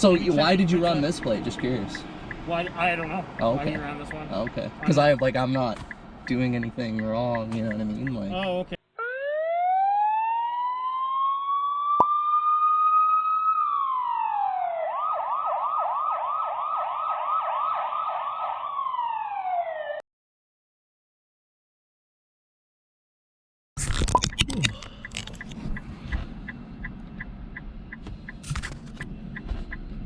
So why did you run this plate? Just curious. Why? I don't know. Oh, okay. Why did you run this one? Okay. Because I'm not doing anything wrong. You know what I mean? Like. Oh, okay.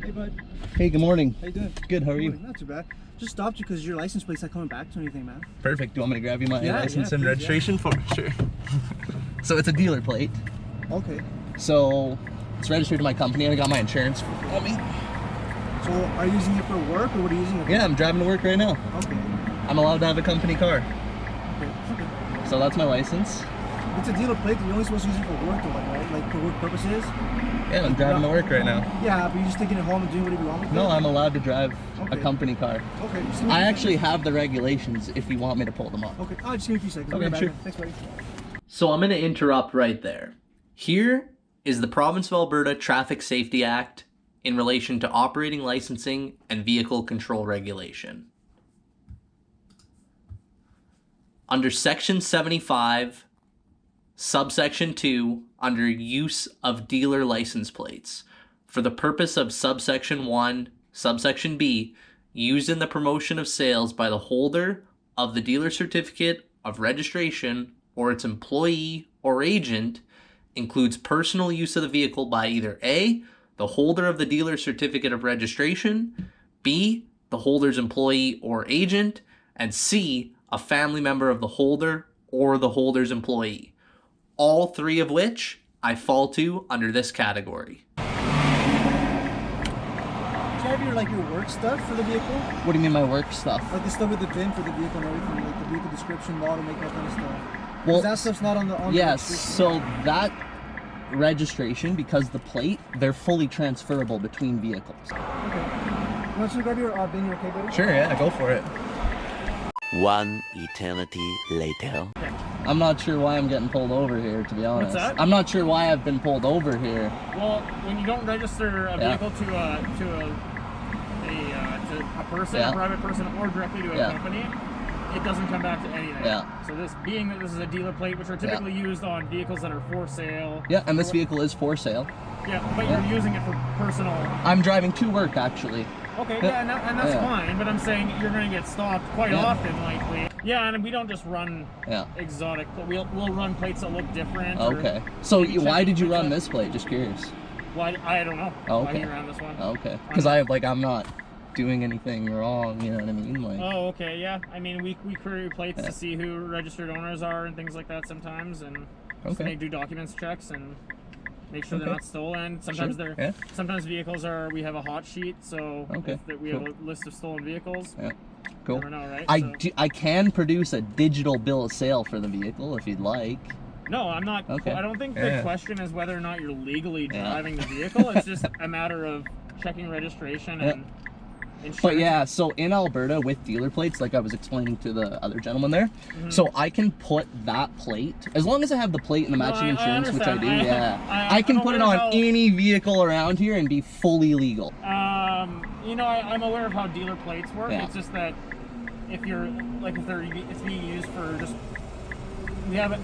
Hey, bud. Hey, good morning. How you doing? Good, how are you? Not too bad. Just stopped you because your license plate's not coming back to anything, man. Perfect. Do you want me to grab you my license and please, registration for sure? So it's a dealer plate. Okay. So it's registered to my company and I got my insurance for me. So are you using it for work or what are you using it for? Yeah, I'm driving to work right now. Okay. I'm allowed to have a company car. Okay. So that's my license. It's a dealer plate, you're only supposed to use it for work though, right? Like for work purposes? Yeah, I'm driving to work right now. Yeah, but you're just taking it home and doing whatever you want with it? No, I'm allowed to drive a Okay. company car. Okay. I actually have the regulations if you want me to pull them up. Okay, just give me a few seconds. Okay, sure. Thanks, buddy. So I'm going to interrupt right there. Here is the Province of Alberta Traffic Safety Act in relation to operating licensing and vehicle control regulation. Under Section 75, Subsection 2, under use of dealer license plates, for the purpose of Subsection 1, Subsection B, used in the promotion of sales by the holder of the dealer certificate of registration or its employee or agent, includes personal use of the vehicle by either A, the holder of the dealer certificate of registration, B, the holder's employee or agent, and C, a family member of the holder or the holder's employee. All three of which I fall to under this category. Do you have your work stuff for the vehicle? What do you mean my work stuff? Like the stuff with the VIN for the vehicle and everything, like the vehicle description, model, make that kind of stuff. Well, that stuff's not on the yes, registration? so that registration, because the plate, they're fully transferable between vehicles. Okay. You want to grab your VIN, you okay, buddy? Sure, yeah, go for it. One eternity later. I'm not sure why I'm getting pulled over here, to be honest. What's that? I'm not sure why I've been pulled over here. Well, when you don't register a vehicle to a person, a private person, or directly to a company, it doesn't come back to anything. Yeah. So this is a dealer plate, which are typically used on vehicles that are for sale. Yeah, and this vehicle is for sale. Yeah, but you're using it for personal. I'm driving to work, actually. Okay, yeah, and that's fine, but I'm saying you're going to get stopped quite often, likely. Yeah, and we don't just run exotic, but we'll run plates that look different. Okay. So why did you run this plate? Just curious. Why? I don't know. Oh, Why okay. you ran this one? Okay. Because I'm not doing anything wrong, you know what I mean? Like. Oh, okay, yeah. I mean, we query plates to see who registered owners are and things like that sometimes, and do documents checks and make sure they're not stolen. Sometimes sometimes vehicles are. We have a hot sheet, so we have a list of stolen vehicles. Yeah. Cool. You never know, right? I can produce a digital bill of sale for the vehicle if you'd like. No, I'm not. Okay. I don't think the question is whether or not you're legally driving the vehicle. It's just a matter of checking registration and insurance. But yeah, so in Alberta with dealer plates, like I was explaining to the other gentleman there, so I can put that plate, as long as I have the plate and the matching insurance, which I do, I can put it on any vehicle around here and be fully legal. You know, I'm aware of how dealer plates work. It's just that if it's being used for just, we have a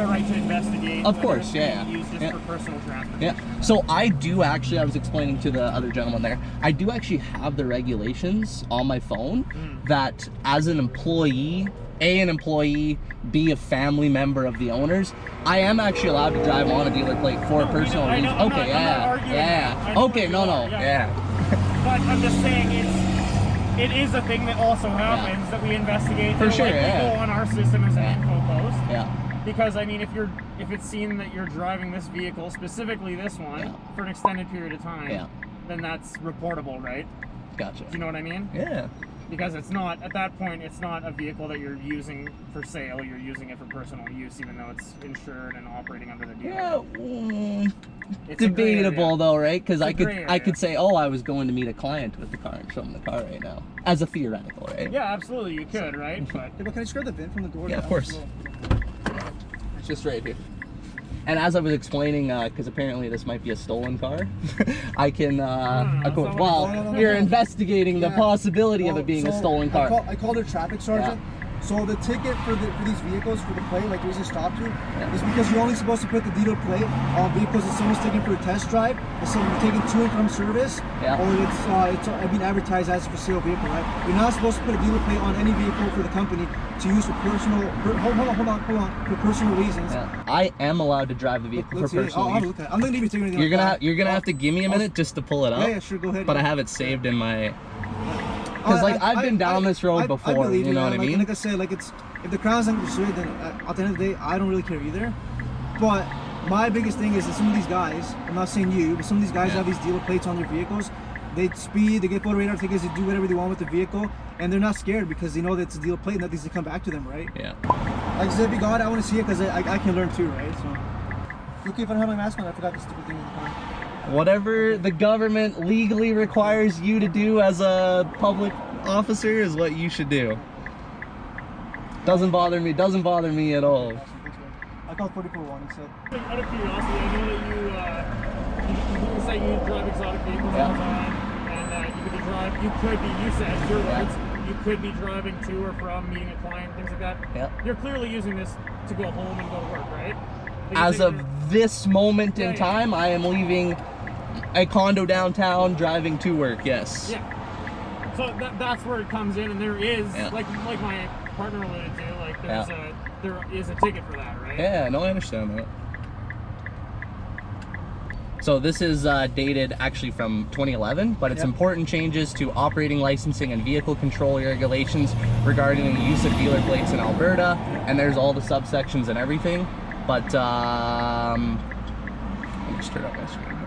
right to investigate. Of course, Used just for personal transportation. Yeah. So I do actually, I was explaining to the other gentleman there, I do actually have the regulations on my phone that as an employee, B, a family member of the owners, I am actually allowed to drive on a dealer plate for personal reasons. Okay, Okay, But I'm just saying it is a thing that also happens that we investigate. For sure, we go on our system as an info post. Yeah. Because I mean, if it's seen that you're driving this vehicle, specifically this one, for an extended period of time, then that's reportable, right? Gotcha. Do you know what I mean? Yeah. Because it's not, at that point, it's not a vehicle that you're using for sale, you're using it for personal use, even though it's insured and operating under the dealer. Yeah, it's debatable though, right? Because I could say, oh, I was going to meet a client with the car and show them the car right now, as a theoretical, right? Yeah, absolutely, you could, right? But can I just grab the VIN from the door? Yeah, of course. It's just right here. And as I was explaining, because apparently this might be a stolen car, I can, you're investigating the possibility of it being a stolen car. I called a traffic sergeant. Yeah. So the ticket for these vehicles, for the plate, like the reason stopped you, is because you're only supposed to put the dealer plate on vehicles that someone's taking for a test drive, or someone's taking to and from service, or it's being advertised as a for sale vehicle, right? You're not supposed to put a dealer plate on any vehicle for the company to use for personal, for personal reasons. Yeah. I am allowed to drive the vehicle for personal use. I'm not even taking anything. You're gonna have to give me a minute just to pull it up. Yeah, sure, go ahead. But I have it saved in my. Because like I've been down this road before, you know what I mean? Like I said, like if the Crown's not pursued, then at the end of the day, I don't really care either. But my biggest thing is that some of these guys, I'm not saying you, but some of these guys have these dealer plates on their vehicles. They speed, they get photo radar tickets, they do whatever they want with the vehicle, and they're not scared because they know that it's a dealer plate and that things to come back to them, right? Yeah. Like I said, if you got it, I want to see it because I can learn too, right? So, okay, if I don't have my mask on, I forgot this stupid thing in the car. Whatever the government legally requires you to do as a public officer is what you should do. Doesn't bother me at all. I called 44-1, he said. Out of curiosity, I know that you say you drive exotic vehicles all the time, and you said, your words, you could be driving to or from meeting a client, things like that. Yeah. You're clearly using this to go home and go to work, right? As of this moment in time, I am leaving a condo downtown, driving to work, yes. Yeah. So that's where it comes in, and there is, like my partner alluded to, like there is a ticket for that, right? Yeah, no, I understand that. So this is dated actually from 2011, but it's important changes to operating licensing and vehicle control regulations regarding the use of dealer plates in Alberta, and there's all the subsections and everything. But let me just turn up my screen here.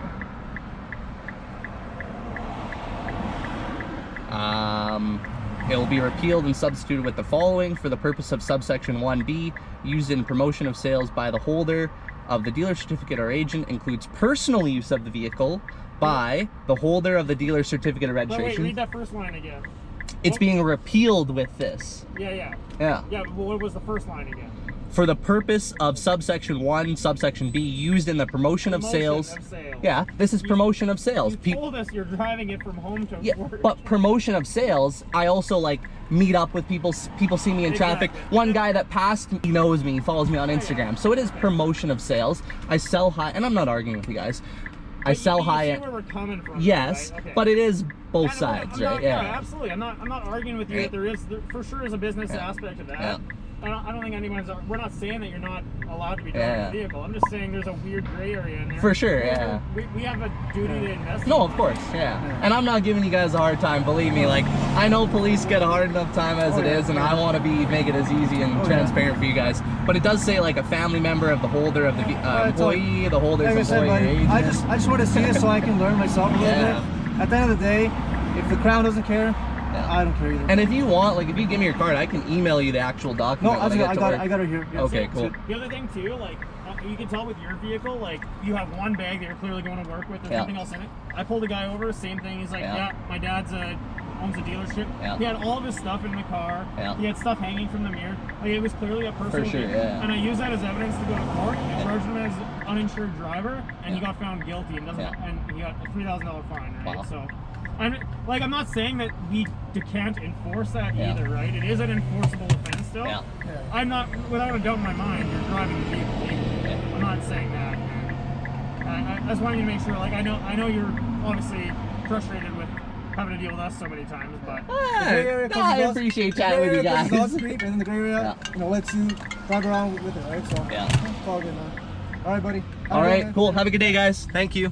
It will be repealed and substituted with the following: for the purpose of subsection 1B, used in promotion of sales by the holder of the dealer certificate or agent, includes personal use of the vehicle by the holder of the dealer certificate or registration. Wait, read that first line again. It's being repealed with this. Yeah, but what was the first line again? For the purpose of subsection 1, subsection B, used in the promotion of sales. Yeah, this is promotion of sales. You told us you're driving it from home to work. But promotion of sales, I also like meet up with people. People see me in traffic. One guy that passed, he knows me, he follows me on Instagram. So it is promotion of sales. I sell high, and I'm not arguing with you guys. I sell high end. Where we're coming from, yes, right? Okay. But it is both sides, right? Yeah, absolutely. I'm not arguing with you that there for sure is a business aspect of that. Yeah. I don't think we're not saying that you're not allowed to be driving a vehicle. I'm just saying there's a weird gray area in there. For sure, We have a duty to investigate. No, of course, And I'm not giving you guys a hard time, believe me. Like, I know police get a hard enough time as it is, and I want to make it as easy and transparent for you guys. But it does say, like, a family member of the holder of the employee, the holder's employee, agent. I just want to see it so I can learn myself a little bit. At the end of the day, if the Crown doesn't care, I don't care either. And if you want, like, if you give me your card, I can email you the actual document. No, I got it here. Okay, cool. The other thing too, like, you can tell with your vehicle, like, you have one bag that you're clearly going to work with. There's nothing else in it. I pulled a guy over, same thing. He's like, my dad's owns a dealership. He had all of his stuff in the car. He had stuff hanging from the mirror. Like, it was clearly a personal vehicle. And I used that as evidence to go to court. I charged him as uninsured driver, and he got found guilty and he got a $3,000 fine. Right? So. I'm not saying that we can't enforce that either, right? It is an enforceable offense still. I'm not, without a doubt in my mind, you're driving the vehicle legally. I'm not saying that. I just wanted you to make sure, like, I know you're obviously frustrated with having to deal with us so many times, but I appreciate chatting with you guys. And then the gray area, lets you drive around with it, right? So it's all good, man. All right, buddy. All right, cool. Have a good day, guys. Thank you.